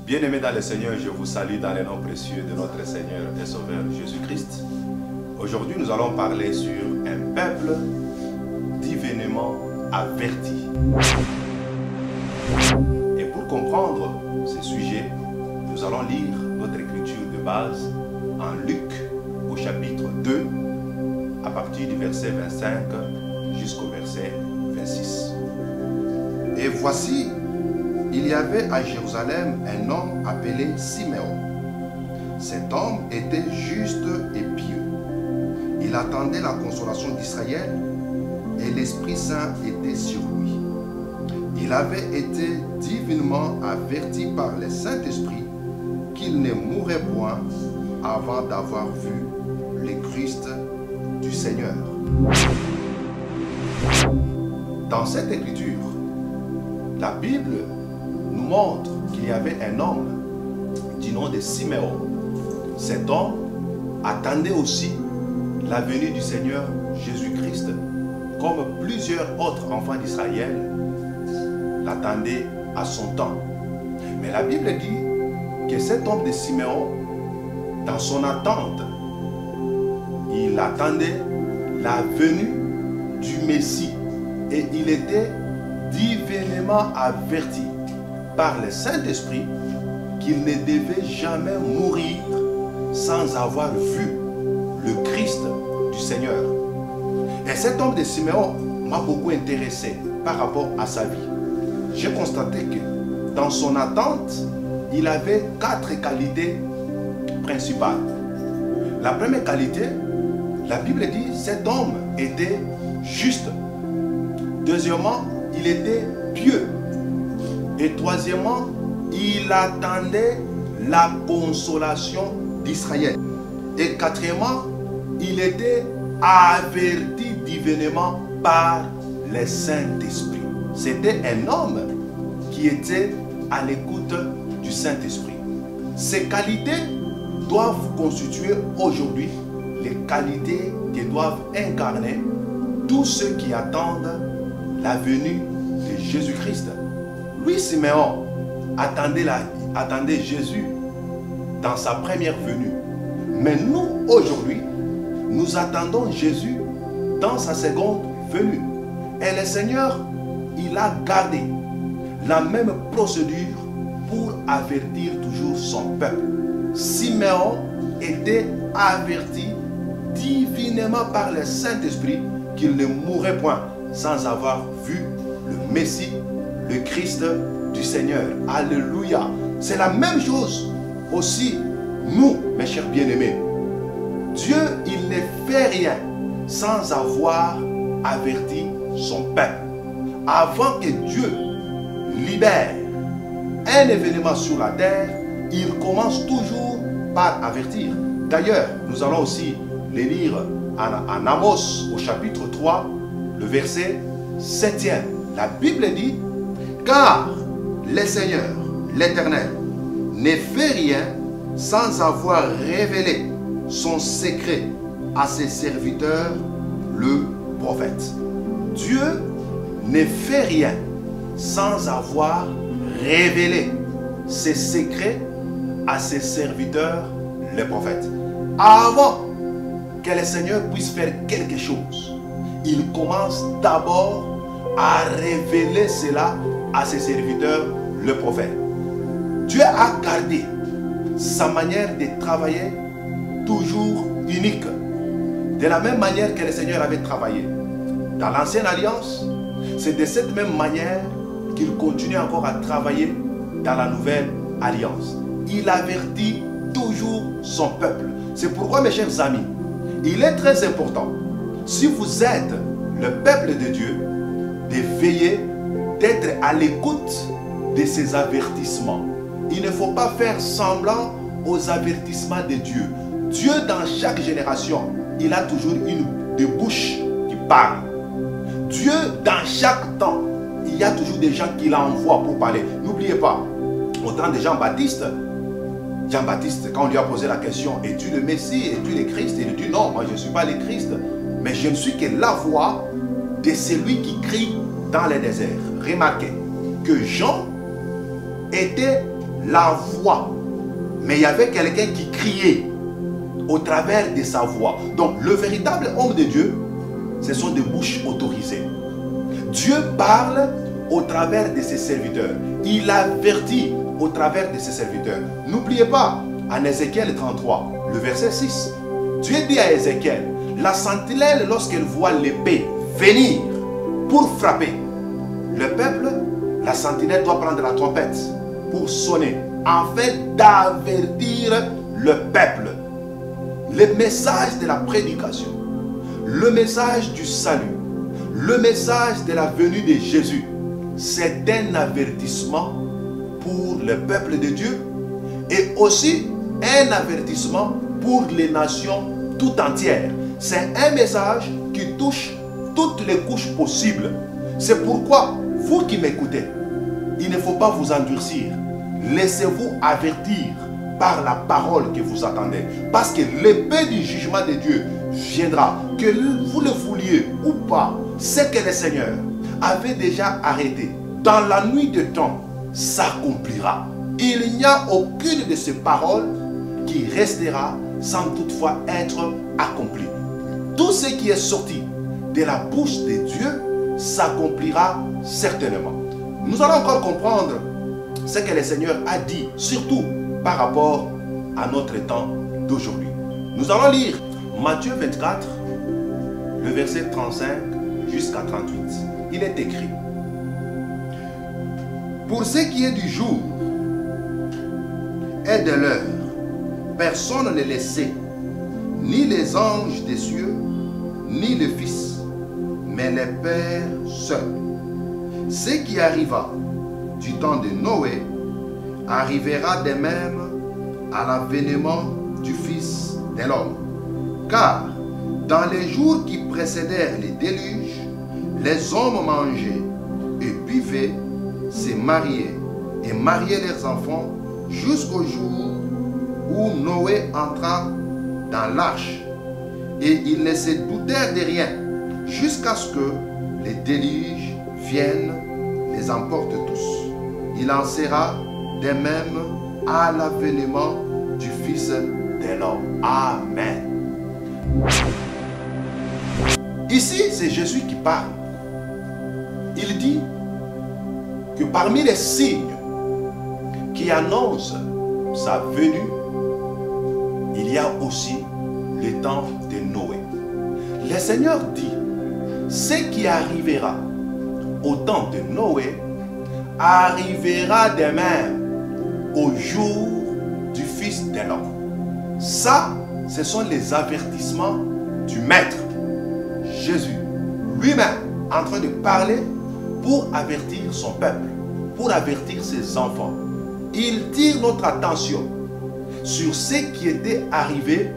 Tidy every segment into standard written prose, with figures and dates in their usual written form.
Bien-aimés dans le Seigneur, je vous salue dans le nom précieux de notre Seigneur et Sauveur Jésus-Christ. Aujourd'hui, nous allons parler sur un peuple divinement averti. Et pour comprendre ce sujet, nous allons lire notre écriture de base en Luc au chapitre 2, à partir du verset 25 jusqu'au verset 26. Et voici, il y avait à Jérusalem un homme appelé Siméon. Cet homme était juste et pieux. Il attendait la consolation d'Israël et l'Esprit Saint était sur lui. Il avait été divinement averti par le Saint-Esprit qu'il ne mourrait point avant d'avoir vu le Christ du Seigneur. Dans cette écriture, la Bible nous montre qu'il y avait un homme du nom de Siméon. Cet homme attendait aussi la venue du Seigneur Jésus-Christ, comme plusieurs autres enfants d'Israël l'attendaient à son temps. Mais la Bible dit que cet homme de Siméon, dans son attente, il attendait la venue du Messie et il était divinement averti par le Saint-Esprit qu'il ne devait jamais mourir sans avoir vu le Christ du Seigneur. Et cet homme de Siméon m'a beaucoup intéressé par rapport à sa vie. J'ai constaté que dans son attente, il avait 4 qualités principales. La première qualité, la Bible dit, cet homme était juste. Deuxièmement, il était pieux. Et troisièmement, il attendait la consolation d'Israël. Et quatrièmement, il était averti divinement par le Saint-Esprit. C'était un homme qui était à l'écoute du Saint-Esprit. Ces qualités doivent constituer aujourd'hui les qualités qui doivent incarner tous ceux qui attendent la venue de Jésus-Christ. Lui, Siméon, attendait Jésus dans sa première venue. Mais nous, aujourd'hui, nous attendons Jésus dans sa seconde venue. Et le Seigneur, il a gardé la même procédure pour avertir toujours son peuple. Siméon était averti divinement par le Saint-Esprit qu'il ne mourrait point sans avoir vu le Messie, le Christ du Seigneur. Alléluia. C'est la même chose aussi, nous, mes chers bien-aimés. Dieu, il ne fait rien sans avoir averti son peuple. Avant que Dieu libère un événement sur la terre, il commence toujours par avertir. D'ailleurs, nous allons aussi les lire en Amos au chapitre 3, le verset 7e. La Bible dit, car le Seigneur, l'Éternel, ne fait rien sans avoir révélé son secret à ses serviteurs, le prophète. Dieu ne fait rien sans avoir révélé ses secrets à ses serviteurs, les prophètes. Avant que le Seigneur puisse faire quelque chose, il commence d'abord à révéler cela à ses serviteurs, le prophète. Dieu a gardé sa manière de travailler toujours unique. De la même manière que le Seigneur avait travaillé dans l'ancienne alliance, c'est de cette même manière qu'il continue encore à travailler dans la nouvelle alliance. Il avertit toujours son peuple. C'est pourquoi, mes chers amis, il est très important, si vous êtes le peuple de Dieu, de veiller, d'être à l'écoute de ces avertissements. Il ne faut pas faire semblant aux avertissements de Dieu. Dieu, dans chaque génération, il a toujours des bouches qui parlent. Dieu, dans chaque temps, il y a toujours des gens qui l'envoient pour parler. N'oubliez pas, au temps de Jean-Baptiste, quand on lui a posé la question, es-tu le Messie, es-tu le Christ? Il dit non, moi je ne suis pas le Christ, mais je ne suis que la voix de celui qui crie dans les déserts. Remarquez que Jean était la voix. Mais il y avait quelqu'un qui criait au travers de sa voix. Donc le véritable homme de Dieu, ce sont des bouches autorisées. Dieu parle au travers de ses serviteurs. Il avertit au travers de ses serviteurs. N'oubliez pas, en Ézéchiel 33, le verset 6, Dieu dit à Ézéchiel, la sentinelle, lorsqu'elle voit l'épée venir pour frapper le peuple, la sentinelle doit prendre la trompette pour sonner, afin d'avertir le peuple. Le message de la prédication, le message du salut, le message de la venue de Jésus, c'est un avertissement pour le peuple de Dieu et aussi un avertissement pour les nations tout entières. C'est un message qui touche toutes les couches possibles. C'est pourquoi, vous qui m'écoutez, il ne faut pas vous endurcir. Laissez-vous avertir par la parole que vous attendez. Parce que l'épée du jugement de Dieu viendra. Que vous le vouliez ou pas, ce que le Seigneur avait déjà arrêté dans la nuit de temps s'accomplira. Il n'y a aucune de ces paroles qui restera sans toutefois être accomplie. Tout ce qui est sorti de la bouche de Dieu s'accomplira certainement. Nous allons encore comprendre ce que le Seigneur a dit, surtout par rapport à notre temps d'aujourd'hui. Nous allons lire Matthieu 24, le verset 35 jusqu'à 38. Il est écrit: pour ce qui est du jour et de l'heure, personne ne le sait, ni les anges des cieux, ni le Fils, mais le Père seul. Ce qui arriva du temps de Noé arrivera de même à l'avènement du Fils de l'homme. Car dans les jours qui précédèrent le déluge, les hommes mangeaient et buvaient, se mariaient et mariaient leurs enfants jusqu'au jour où Noé entra dans l'arche. Et ils ne se doutèrent de rien jusqu'à ce que le déluge vienne, les emporte tous. Il en sera de même à l'avènement du Fils de l'homme. Amen. Ici, c'est Jésus qui parle. Il dit que parmi les signes qui annoncent sa venue, il y a aussi le temps de Noé. Le Seigneur dit, ce qui arrivera au temps de Noé arrivera de même au jour du Fils de l'homme. Ça, ce sont les avertissements du Maître, Jésus, lui-même, en train de parler pour avertir son peuple, pour avertir ses enfants. Il tire notre attention sur ce qui était arrivé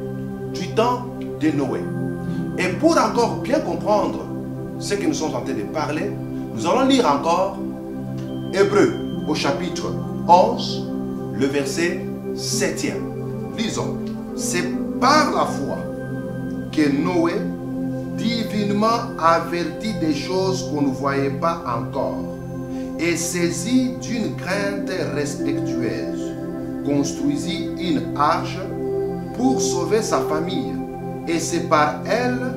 du temps de Noé. Et pour encore bien comprendre ce que nous sommes en train de parler, nous allons lire encore Hébreux au chapitre 11, le verset 7e. Lisons. C'est par la foi que Noé, divinement averti des choses qu'on ne voyait pas encore, et saisi d'une crainte respectueuse, construisit une arche pour sauver sa famille. Et c'est par elle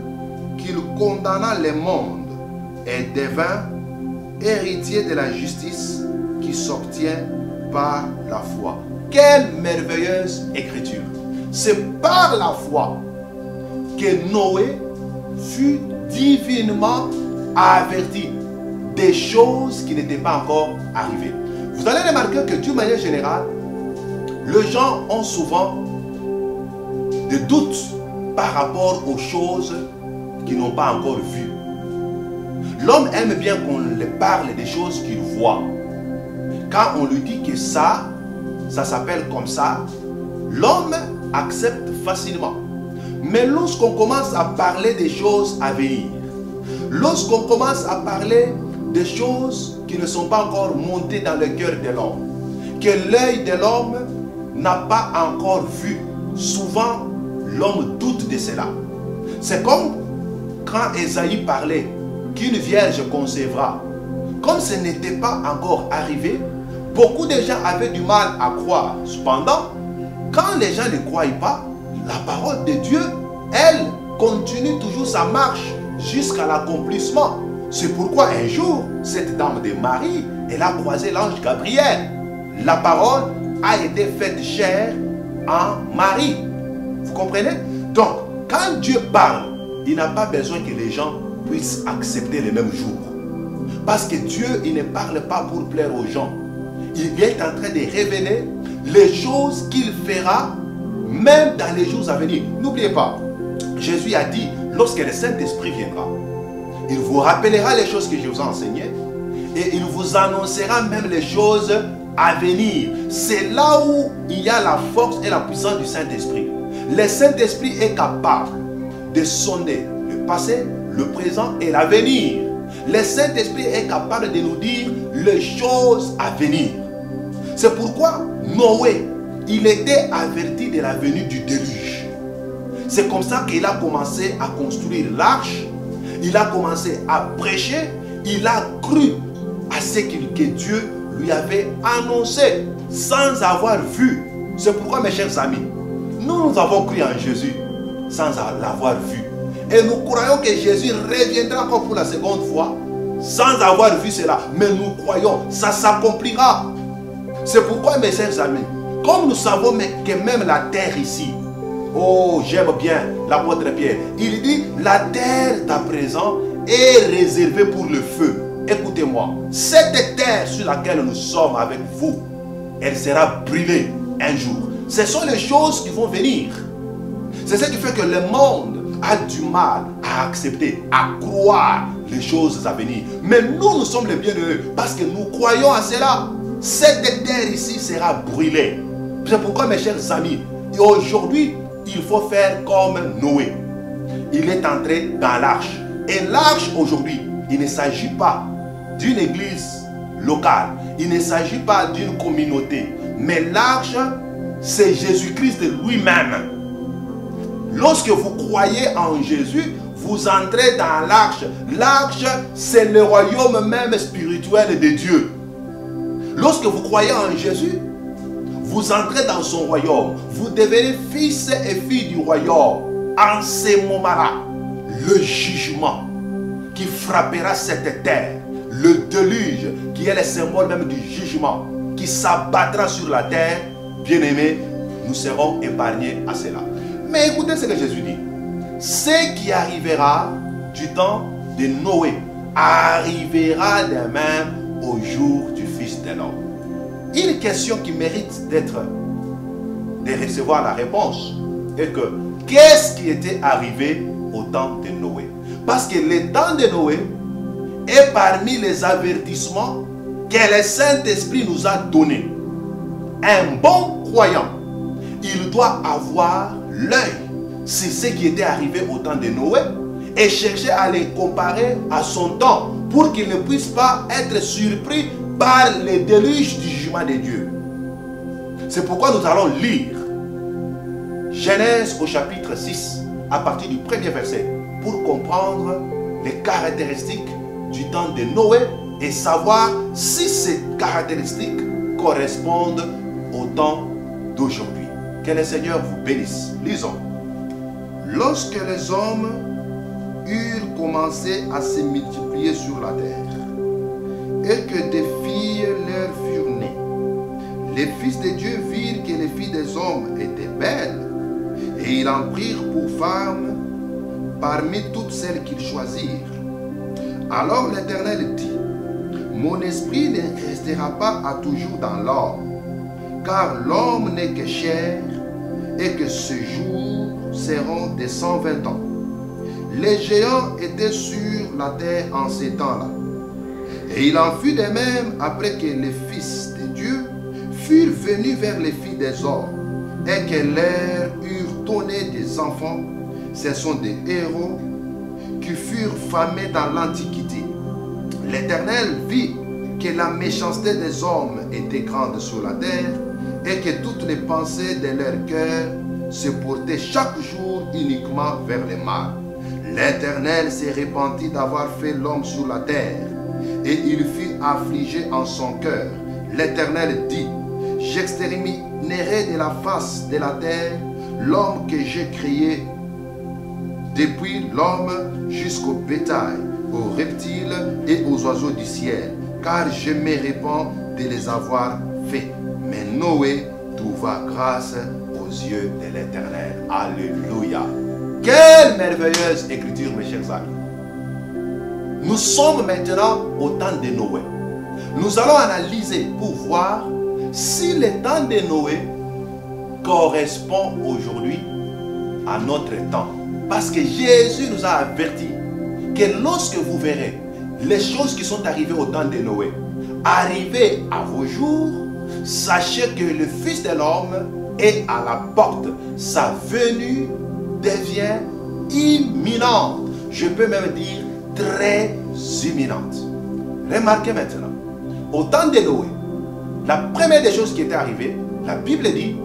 qu'il condamna le monde et devint héritier de la justice qui s'obtient par la foi. Quelle merveilleuse écriture! C'est par la foi que Noé fut divinement averti des choses qui n'étaient pas encore arrivées. Vous allez remarquer que d'une manière générale, les gens ont souvent des doutes par rapport aux choses qu'ils n'ont pas encore vues. L'homme aime bien qu'on lui parle des choses qu'il voit. Quand on lui dit que ça s'appelle comme ça, l'homme accepte facilement. Mais lorsqu'on commence à parler des choses à venir, lorsqu'on commence à parler des choses qui ne sont pas encore montées dans le cœur de l'homme, que l'œil de l'homme n'a pas encore vu, souvent l'homme doute de cela. C'est comme quand Ésaïe parlait qu'une vierge concevra. Comme ce n'était pas encore arrivé, Beaucoup de gens avaient du mal à croire. Cependant, quand les gens ne croient pas, la parole de Dieu, elle, continue toujours sa marche jusqu'à l'accomplissement. C'est pourquoi un jour, cette dame de Marie, elle a croisé l'ange Gabriel. La parole a été faite chair en Marie. Vous comprenez? Donc, quand Dieu parle, il n'a pas besoin que les gens puissent accepter le même jour. Parce que Dieu, il ne parle pas pour plaire aux gens. Il est en train de révéler les choses qu'il fera même dans les jours à venir. N'oubliez pas, Jésus a dit, lorsque le Saint-Esprit viendra, il vous rappellera les choses que je vous ai enseignées et il vous annoncera même les choses à venir. C'est là où il y a la force et la puissance du Saint-Esprit. Le Saint-Esprit est capable de sonder le passé, le présent et l'avenir. Le Saint-Esprit est capable de nous dire les choses à venir. C'est pourquoi Noé, il était averti de la venue du déluge. C'est comme ça qu'il a commencé à construire l'arche. Il a commencé à prêcher. Il a cru à ce que Dieu lui avait annoncé sans avoir vu. C'est pourquoi, mes chers amis, nous avons cru en Jésus sans l'avoir vu. Et nous croyons que Jésus reviendra encore pour la seconde fois sans avoir vu cela. Mais nous croyons, ça s'accomplira. C'est pourquoi, mes chers amis, comme nous savons que même la terre ici, oh, j'aime bien l'apôtre Pierre, il dit, la terre d'à présent est réservée pour le feu. Écoutez-moi, cette terre sur laquelle nous sommes avec vous, elle sera brûlée un jour. Ce sont les choses qui vont venir. C'est ce qui fait que le monde a du mal à accepter, à croire les choses à venir. Mais nous sommes les bienheureux parce que nous croyons à cela. Cette terre ici sera brûlée. C'est pourquoi, mes chers amis, aujourd'hui, il faut faire comme Noé. Il est entré dans l'arche. Et l'arche, aujourd'hui, il ne s'agit pas d'une église locale. Il ne s'agit pas d'une communauté. Mais l'arche, c'est Jésus-Christ lui-même. Lorsque vous croyez en Jésus, vous entrez dans l'arche. L'arche, c'est le royaume même spirituel de Dieu. Lorsque vous croyez en Jésus, vous entrez dans son royaume. Vous devenez fils et filles du royaume. En ce moment-là, le jugement qui frappera cette terre, le déluge qui est le symbole même du jugement, qui s'abattra sur la terre, bien-aimés, nous serons épargnés à cela. Mais écoutez ce que Jésus dit. Ce qui arrivera du temps de Noé arrivera de même au jour du Fils de l'homme. Une question qui mérite de recevoir la réponse est que qu'est-ce qui était arrivé au temps de Noé? Parce que le temps de Noé est parmi les avertissements que le Saint-Esprit nous a donnés. Un bon croyant, il doit avoir l'œil sur ce qui était arrivé au temps de Noé et chercher à les comparer à son temps pour qu'il ne puisse pas être surpris par les déluges du jugement de Dieu. C'est pourquoi nous allons lire Genèse au chapitre 6 à partir du premier verset pour comprendre les caractéristiques du temps de Noé et savoir si ces caractéristiques correspondent au temps d'aujourd'hui. Que le Seigneur vous bénisse. Lisons. Lorsque les hommes eurent commencé à se multiplier sur la terre et que des filles leur furent nées, les fils de Dieu virent que les filles des hommes étaient belles et ils en prirent pour femmes parmi toutes celles qu'ils choisirent. Alors l'Éternel dit, mon esprit ne restera pas à toujours dans l'homme, car l'homme n'est que chair et que ses jours seront de 120 ans. Les géants étaient sur la terre en ces temps-là. Et il en fut de même après que les fils de Dieu furent venus vers les filles des hommes et que leur eurent donné des enfants. Ce sont des héros qui furent famés dans l'Antiquité. L'Éternel vit que la méchanceté des hommes était grande sur la terre et que toutes les pensées de leur cœur se portaient chaque jour uniquement vers le mal. L'Éternel s'est repenti d'avoir fait l'homme sur la terre et il fut affligé en son cœur. l'Éternel dit, j'exterminerai de la face de la terre l'homme que j'ai créé, depuis l'homme jusqu'au bétail, aux reptiles et aux oiseaux du ciel, car je me répands de les avoir faits. Mais Noé trouva grâce aux yeux de l'Éternel. Alléluia. Quelle merveilleuse écriture, mes chers amis. Nous sommes maintenant au temps de Noé. Nous allons analyser pour voir si le temps de Noé correspond aujourd'hui à notre temps. Parce que Jésus nous a averti que lorsque vous verrez les choses qui sont arrivées au temps de Noé arriver à vos jours, sachez que le Fils de l'homme est à la porte. Sa venue devient imminente. Je peux même dire très imminente. Remarquez maintenant, au temps de Noé, la première des choses qui était arrivée, la Bible dit,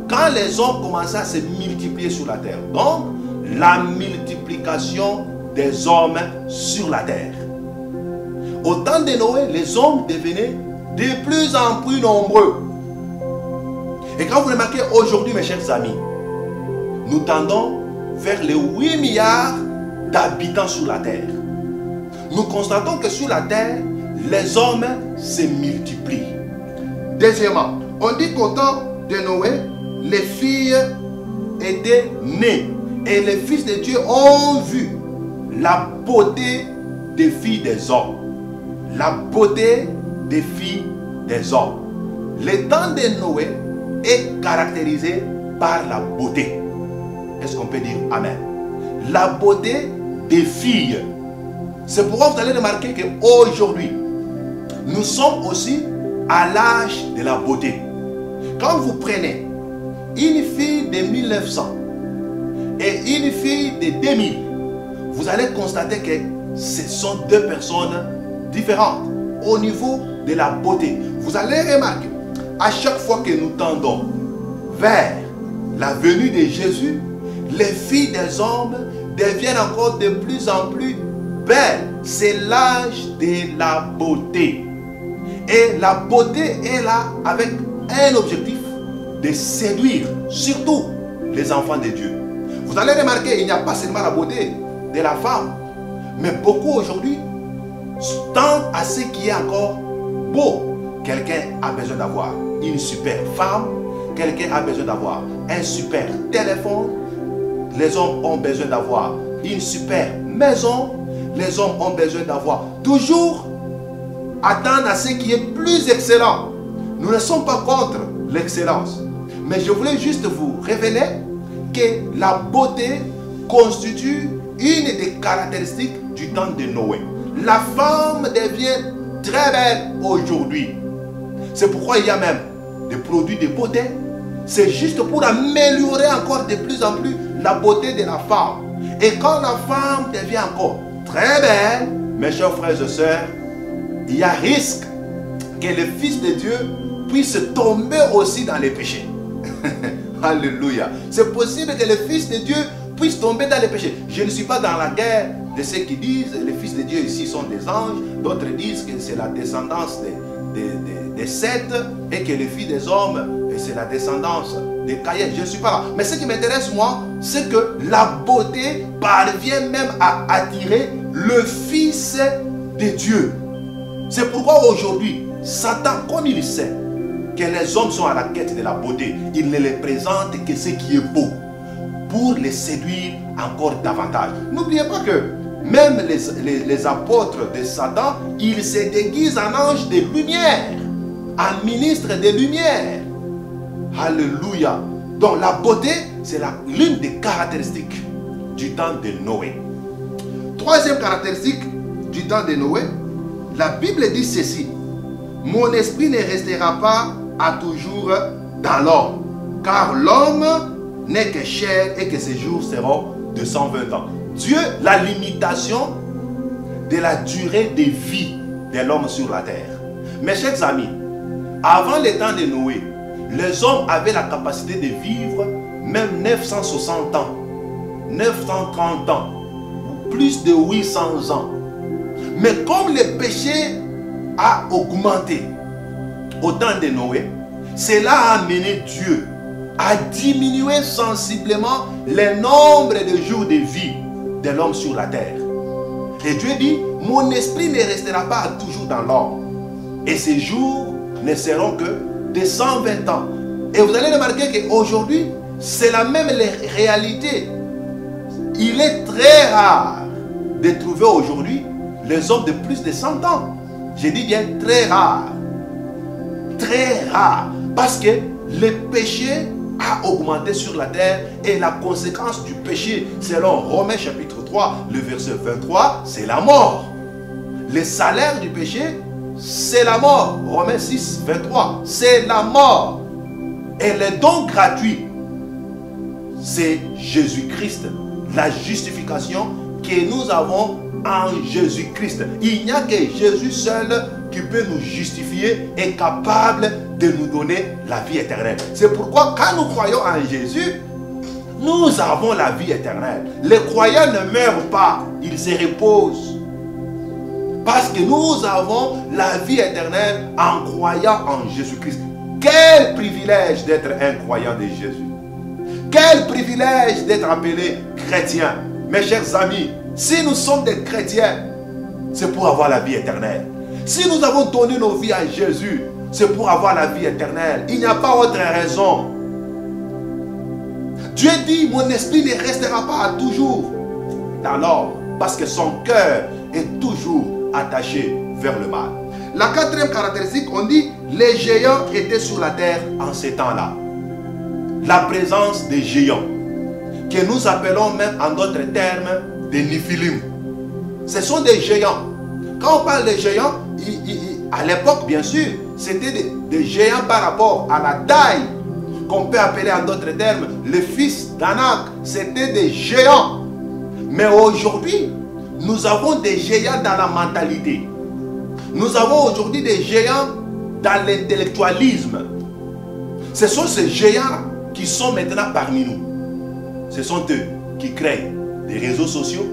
quand les hommes commençaient à se multiplier sur la terre. Donc, la multiplication des hommes sur la terre. Au temps de Noé, les hommes devenaient de plus en plus nombreux. Et quand vous remarquez aujourd'hui, mes chers amis, nous tendons vers les 8 milliards d'habitants sur la terre. Nous constatons que sur la terre, les hommes se multiplient. Deuxièmement, on dit qu'au temps de Noé, les filles étaient nées. Et les fils de Dieu ont vu la beauté des filles des hommes. La beauté des filles des hommes. Le temps de Noé est caractérisé par la beauté. Est-ce qu'on peut dire Amen? La beauté des filles. C'est pourquoi vous allez remarquer qu'aujourd'hui, nous sommes aussi à l'âge de la beauté. Quand vous prenez une fille de 1900 et une fille de 2000, vous allez constater que ce sont deux personnes différentes au niveau de la beauté. Vous allez remarquer, à chaque fois que nous tendons vers la venue de Jésus, les filles des hommes deviennent encore de plus en plus belles. C'est l'âge de la beauté. Et la beauté est là avec un objectif de séduire surtout les enfants de Dieu. Vous allez remarquer, il n'y a pas seulement la beauté de la femme, mais beaucoup aujourd'hui tendent à ce qui est encore beau. Quelqu'un a besoin d'avoir une super femme, quelqu'un a besoin d'avoir un super téléphone, les hommes ont besoin d'avoir une super maison, les hommes ont besoin d'avoir toujours attendre à ce qui est plus excellent. Nous ne sommes pas contre l'excellence, mais je voulais juste vous révéler que la beauté constitue une des caractéristiques du temps de Noé. La femme devient très belle aujourd'hui. C'est pourquoi il y a même des produits de beauté. C'est juste pour améliorer encore de plus en plus la beauté de la femme. Et quand la femme devient encore très belle, mes chers frères et sœurs, il y a risque que le Fils de Dieu puisse tomber aussi dans les péchés. Alléluia. C'est possible que le Fils de Dieu puisse tomber dans les péchés. Je ne suis pas dans la guerre de ceux qui disent les fils de Dieu ici sont des anges. D'autres disent que c'est la descendance des Seth et que les filles des hommes, c'est la descendance de Caïn. Je ne suis pas là. Mais ce qui m'intéresse moi, c'est que la beauté parvient même à attirer le Fils de Dieu. C'est pourquoi aujourd'hui, Satan, comme il sait que les hommes sont à la quête de la beauté, il ne les présente que ce qui est beau pour les séduire encore davantage. N'oubliez pas que même les apôtres de Satan, ils se déguisent en ange de lumière, en ministre de lumière. Alléluia. Donc la beauté, c'est l'une des caractéristiques du temps de Noé. Troisième caractéristique du temps de Noé, la Bible dit ceci: mon esprit ne restera pas à toujours dans l'homme, car l'homme n'est que chair et que ses jours seront de 120 ans. Dieu, la limitation de la durée de vie de l'homme sur la terre. Mes chers amis, avant le temps de Noé, les hommes avaient la capacité de vivre même 960 ans, 930 ans, ou plus de 800 ans. Mais comme le péché a augmenté, au temps de Noé, cela a amené Dieu à diminuer sensiblement le nombre de jours de vie de l'homme sur la terre. Et Dieu dit, mon esprit ne restera pas toujours dans l'homme. Et ces jours ne seront que de 120 ans. Et vous allez remarquer qu'aujourd'hui, c'est la même réalité. Il est très rare de trouver aujourd'hui les hommes de plus de 100 ans. Je dis bien très rare. Très rare. Parce que le péché a augmenté sur la terre et la conséquence du péché, selon Romains chapitre 3, le verset 23, c'est la mort. Le salaire du péché, c'est la mort. Romains 6, 23, c'est la mort. Et le don gratuit, c'est Jésus-Christ. La justification que nous avons en Jésus-Christ. Il n'y a que Jésus seul qui peut nous justifier et capable de nous donner la vie éternelle. C'est pourquoi quand nous croyons en Jésus, nous avons la vie éternelle. Les croyants ne meurent pas, ils se reposent. Parce que nous avons la vie éternelle en croyant en Jésus-Christ. Quel privilège d'être un croyant de Jésus. Quel privilège d'être appelé chrétien. Mes chers amis, si nous sommes des chrétiens, c'est pour avoir la vie éternelle. Si nous avons donné nos vies à Jésus, c'est pour avoir la vie éternelle. Il n'y a pas autre raison. Dieu dit, mon esprit ne restera pas toujours dans l'homme, parce que son cœur est toujours attaché vers le mal. La quatrième caractéristique, on dit, les géants étaient sur la terre en ces temps-là. La présence des géants, que nous appelons même en d'autres termes des Néphilim. Ce sont des géants. Quand on parle des géants, à l'époque, bien sûr, c'était des géants par rapport à la taille, qu'on peut appeler en d'autres termes, le fils d'Anak. C'était des géants. Mais aujourd'hui, nous avons des géants dans la mentalité. Nous avons aujourd'hui des géants dans l'intellectualisme. Ce sont ces géants qui sont maintenant parmi nous. Ce sont eux qui créent des réseaux sociaux.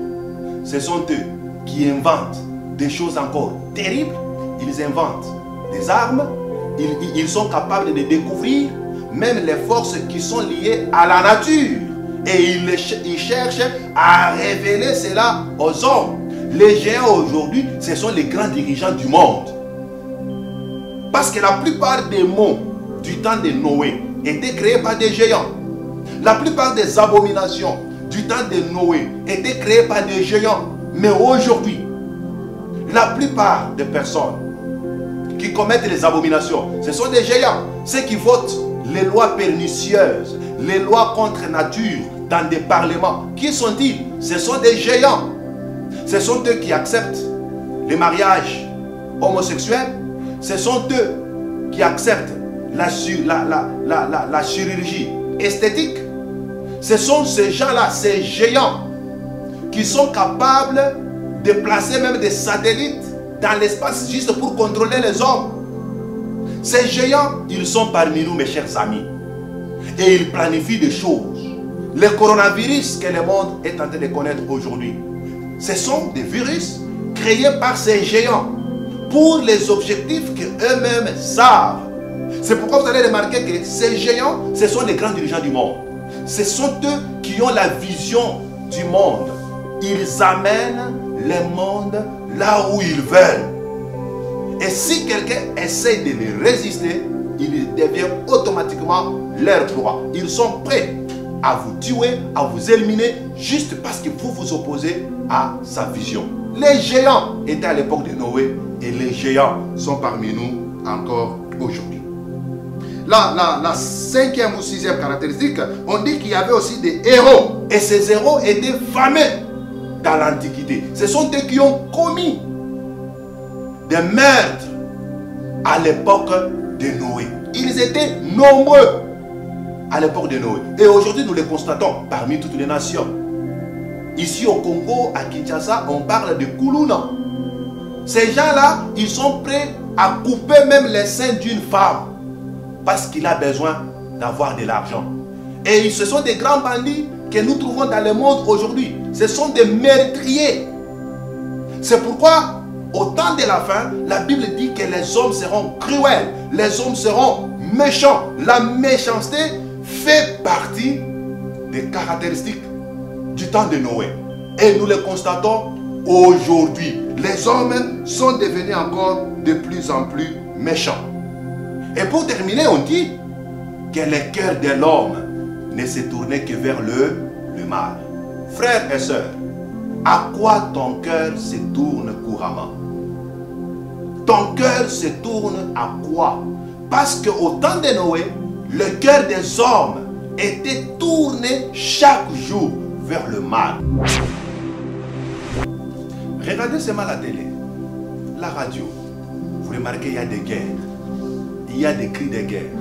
Ce sont eux qui inventent des choses encore terribles. Ils inventent des armes. Ils sont capables de découvrir même les forces qui sont liées à la nature. Et ils cherchent à révéler cela aux hommes. Les géants aujourd'hui, ce sont les grands dirigeants du monde. Parce que la plupart des mots du temps de Noé étaient créés par des géants. La plupart des abominations du temps de Noé étaient créées par des géants. Mais aujourd'hui, la plupart des personnes qui commettent les abominations, ce sont des géants. Ceux qui votent les lois pernicieuses, les lois contre nature dans des parlements, qui sont-ils? Ce sont des géants. Ce sont eux qui acceptent les mariages homosexuels. Ce sont eux qui acceptent la chirurgie esthétique. Ce sont ces gens-là, ces géants, qui sont capables de placer même des satellites dans l'espace juste pour contrôler les hommes. Ces géants, ils sont parmi nous, mes chers amis. Et ils planifient des choses. Le coronavirus que le monde est en train de connaître aujourd'hui, ce sont des virus créés par ces géants pour les objectifs qu'eux-mêmes savent. C'est pourquoi vous allez remarquer que ces géants, ce sont les grands dirigeants du monde. Ce sont eux qui ont la vision du monde. Ils amènent le monde là où ils veulent. Et si quelqu'un essaie de les résister, il devient automatiquement leur proie. Ils sont prêts à vous tuer, à vous éliminer, juste parce que vous vous opposez à sa vision. Les géants étaient à l'époque de Noé et les géants sont parmi nous encore aujourd'hui. La cinquième ou sixième caractéristique, on dit qu'il y avait aussi des héros. Et ces héros étaient fameux dans l'Antiquité. Ce sont eux qui ont commis des meurtres à l'époque de Noé. Ils étaient nombreux à l'époque de Noé. Et aujourd'hui, nous les constatons parmi toutes les nations. Ici au Congo, à Kinshasa, on parle de Kuluna. Ces gens-là, ils sont prêts à couper même les seins d'une femme parce qu'il a besoin d'avoir de l'argent. Et ce sont des grands bandits que nous trouvons dans le monde aujourd'hui. Ce sont des meurtriers. C'est pourquoi, au temps de la fin, la Bible dit que les hommes seront cruels. les hommes seront méchants. La méchanceté fait partie des caractéristiques du temps de Noé. Et nous le constatons aujourd'hui. Les hommes sont devenus encore de plus en plus méchants. Et pour terminer, on dit que le cœur de l'homme ne se tournait que vers le mal. Frères et sœurs, à quoi ton cœur se tourne couramment? Ton cœur se tourne à quoi? Parce qu'au temps de Noé, le cœur des hommes était tourné chaque jour vers le mal. Regardez seulement la télé, la radio. Vous remarquez, il y a des guerres. Il y a des cris de guerre.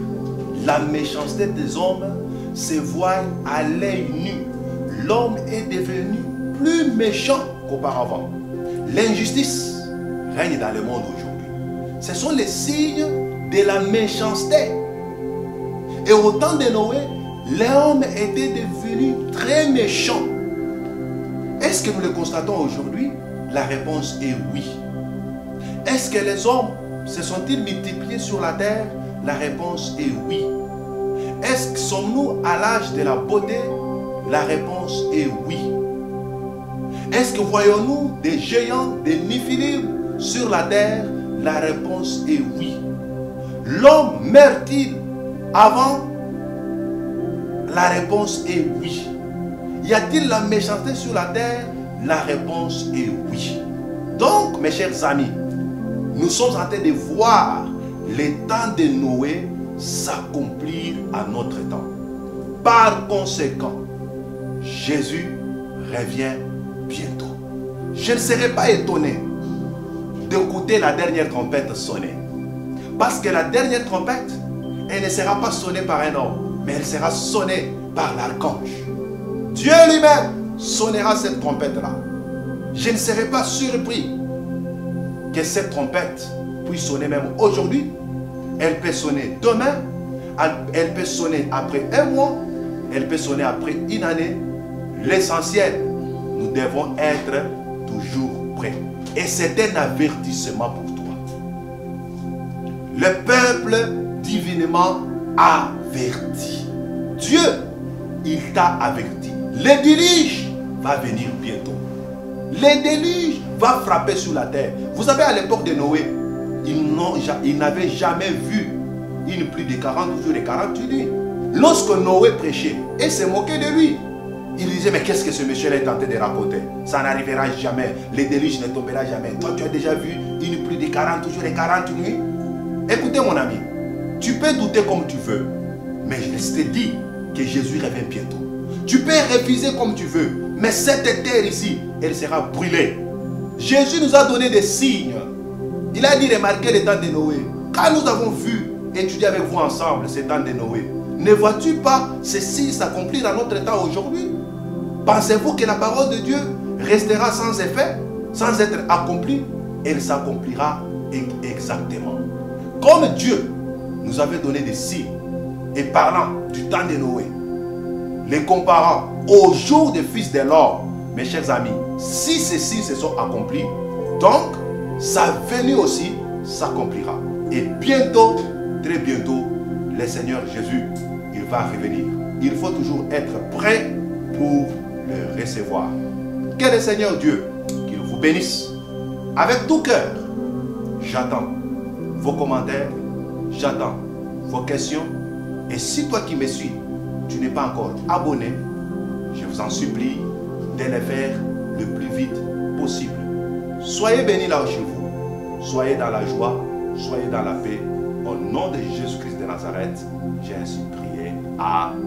La méchanceté des hommes se voit à l'œil nu. L'homme est devenu plus méchant qu'auparavant. L'injustice règne dans le monde aujourd'hui. Ce sont les signes de la méchanceté. Et au temps de Noé, l'homme était devenu très méchant. Est-ce que nous le constatons aujourd'hui? La réponse est oui. Est-ce que les hommes se sont-ils multipliés sur la terre? La réponse est oui. Est-ce que sommes-nous à l'âge de la beauté? La réponse est oui. Est-ce que voyons-nous des géants, des Néphilim sur la terre? La réponse est oui. L'homme meurt-il avant? La réponse est oui. Y a-t-il la méchanceté sur la terre? La réponse est oui. Donc, mes chers amis, nous sommes en train de voir le temps de Noé s'accomplir à notre temps. Par conséquent, Jésus revient bientôt. Je ne serai pas étonné d'écouter la dernière trompette sonner. Parce que la dernière trompette, elle ne sera pas sonnée par un homme, mais elle sera sonnée par l'archange. Dieu lui-même sonnera cette trompette-là. Je ne serai pas surpris que cette trompette puisse sonner même aujourd'hui. Elle peut sonner demain, elle peut sonner après un mois, elle peut sonner après une année. L'essentiel, nous devons être toujours prêts. Et c'est un avertissement pour toi. Le peuple divinement averti. Dieu, il t'a averti. Le déluge va venir bientôt. Le déluge va frapper sur la terre. Vous savez, à l'époque de Noé, ils n'avaient jamais vu une pluie de 40 jours et 48 nuits. Lorsque Noé prêchait, et se moquait de lui, il disait, mais qu'est-ce que ce monsieur est tenté de raconter? Ça n'arrivera jamais. Le déluge ne tombera jamais. Toi, tu as déjà vu une pluie de 40 jours et 40 nuits? Écoutez, mon ami, tu peux douter comme tu veux, mais je te dis que Jésus revient bientôt. Tu peux refuser comme tu veux, mais cette terre ici, elle sera brûlée. Jésus nous a donné des signes. Il a dit, remarquez le temps de Noé. Quand nous avons vu, étudier avec vous ensemble ce temps de Noé, ne vois-tu pas ceci s'accomplir dans notre temps aujourd'hui? Pensez-vous que la parole de Dieu restera sans effet, sans être accomplie? Elle s'accomplira exactement. Comme Dieu nous avait donné des signes, et parlant du temps de Noé, les comparant au jour des fils de l'homme, mes chers amis, si ces signes se sont accomplis, donc sa venue aussi s'accomplira. Et bientôt, très bientôt, le Seigneur Jésus, il va revenir. Il faut toujours être prêt pour le recevoir. Que le Seigneur Dieu, qu'il vous bénisse. Avec tout cœur, j'attends vos commentaires, j'attends vos questions. Et si toi qui me suis, tu n'es pas encore abonné, je vous en supplie de le faire le plus vite possible. Soyez bénis là chez vous, soyez dans la joie, soyez dans la paix. Au nom de Jésus-Christ de Nazareth, j'ai ainsi prié. Amen.